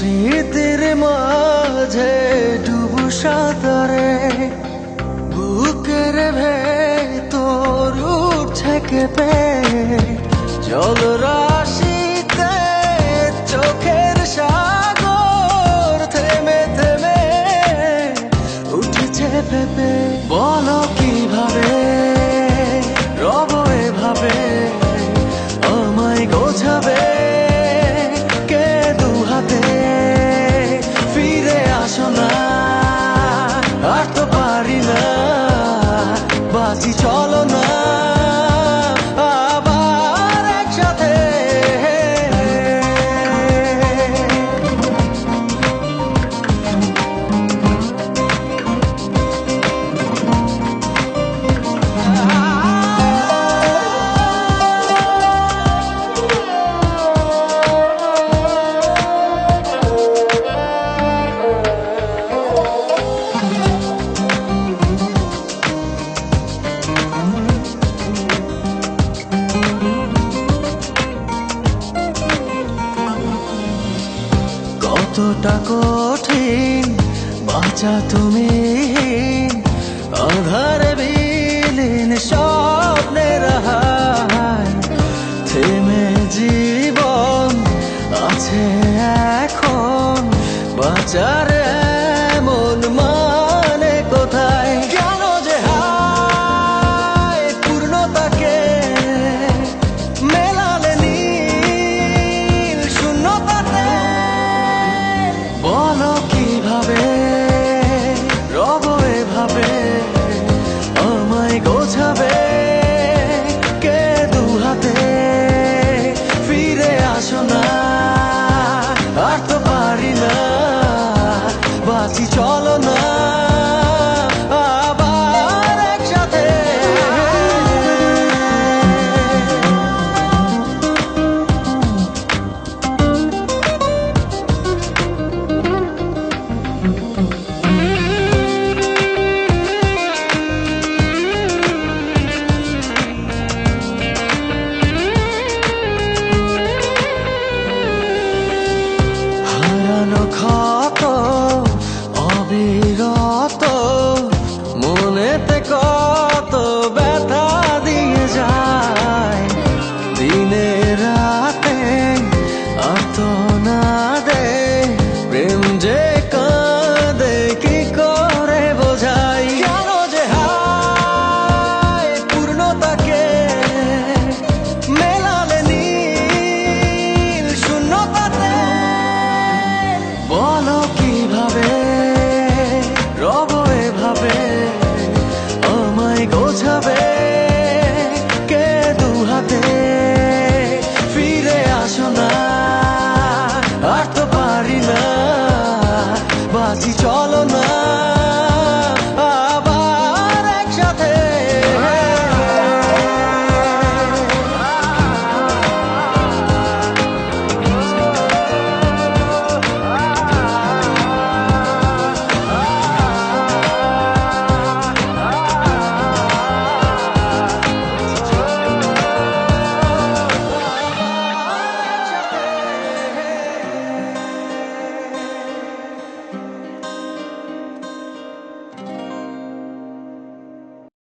স্মৃতির মাঝে ডুবু সাঁতারে বুকের ভেতর উঠছে কেঁপে জল রাশিতে চোখের সাগর থেমে থেমে উঠেছে ভেবে বলো কিভাবে রব এভাবে আমায় গোছাবে কে দু হাতে ফিরে আসো না আর তো পারি না বাঁচি চলো না আবার একসাথে কতটা কঠিন বাঁচা তুমি আধারে বিলীন স্বপ্নের হায় থেমে জীবন আছে এখন বাঁচার